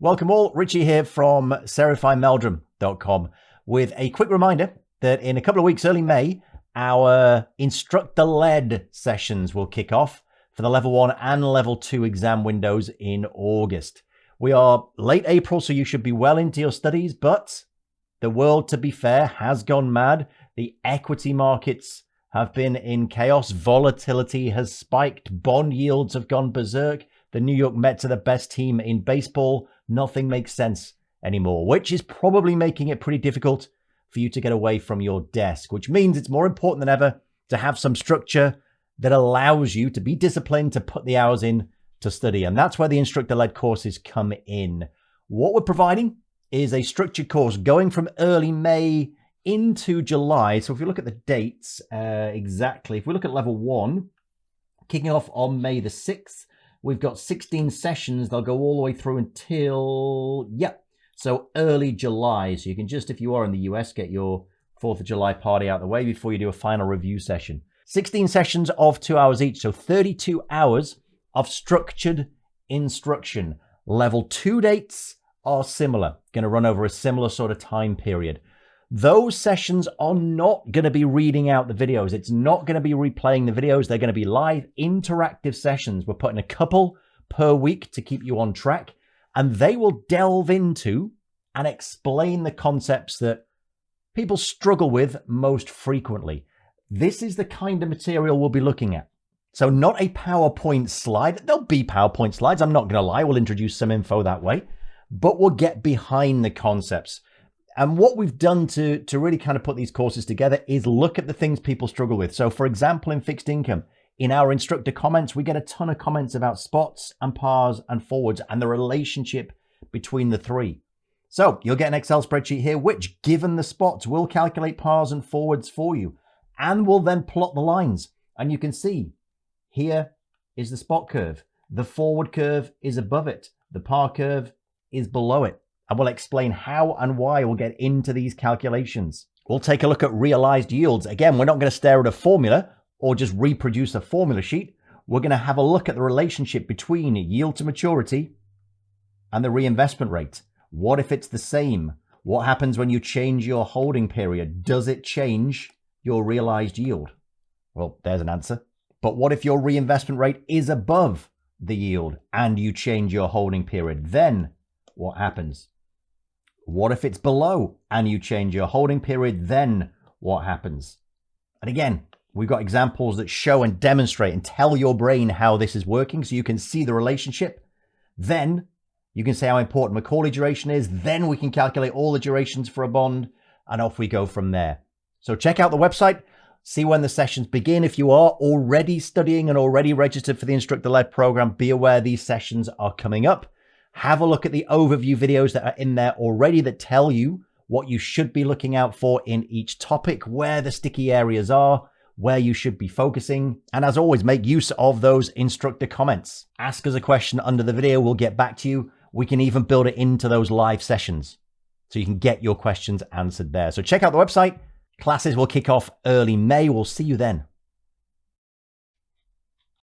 Welcome all, Richie here from cerifymeldrum.com with a quick reminder that in a couple of weeks, early May, our instructor-led sessions will kick off for the level 1 and level 2 exam windows in August. We are late April, so you should be well into your studies, but the world, to be fair, has gone mad. The equity markets have been in chaos. Volatility has spiked. Bond yields have gone berserk. The New York Mets are the best team in baseball. Nothing makes sense anymore, which is probably making it pretty difficult for you to get away from your desk, which means it's more important than ever to have some structure that allows you to be disciplined, to put the hours in to study. And that's where the instructor-led courses come in. What we're providing is a structured course going from early May into July. So if you look at the dates exactly, if we look at level 1, kicking off on May the 6th, we've got 16 sessions. They'll go all the way through until, so early July. So you can just, if you are in the US, get your 4th of July party out of the way before you do a final review session. 16 sessions of 2 hours each. So 32 hours of structured instruction. Level 2 dates are similar. Going to run over a similar sort of time period. Those sessions are not going to be reading out the videos. It's not going to be replaying the videos. They're going to be live interactive sessions. We're putting a couple per week to keep you on track, and they will delve into and explain the concepts that people struggle with most frequently. This is the kind of material we'll be looking at. So not a PowerPoint slide. There'll be PowerPoint slides. I'm not going to lie. We'll introduce some info that way, but we'll get behind the concepts. And what we've done to really kind of put these courses together is look at the things people struggle with. So for example, in fixed income, in our instructor comments, we get a ton of comments about spots and pars and forwards and the relationship between the three. So you'll get an Excel spreadsheet here, which given the spots will calculate pars and forwards for you and will then plot the lines. And you can see here is the spot curve. The forward curve is above it. The par curve is below it. And we'll explain how and why. We'll get into these calculations. We'll take a look at realized yields. Again, we're not going to stare at a formula or just reproduce a formula sheet. We're going to have a look at the relationship between yield to maturity and the reinvestment rate. What if it's the same? What happens when you change your holding period? Does it change your realized yield? Well, there's an answer. But what if your reinvestment rate is above the yield and you change your holding period? Then what happens? What if it's below and you change your holding period? Then what happens? And again, we've got examples that show and demonstrate and tell your brain how this is working so you can see the relationship. Then you can say how important Macaulay duration is. Then we can calculate all the durations for a bond and off we go from there. So check out the website, see when the sessions begin. If you are already studying and already registered for the instructor-led program, be aware these sessions are coming up. Have a look at the overview videos that are in there already that tell you what you should be looking out for in each topic, where the sticky areas are, where you should be focusing. And as always, make use of those instructor comments. Ask us a question under the video. We'll get back to you. We can even build it into those live sessions so you can get your questions answered there. So check out the website. Classes will kick off early May. We'll see you then.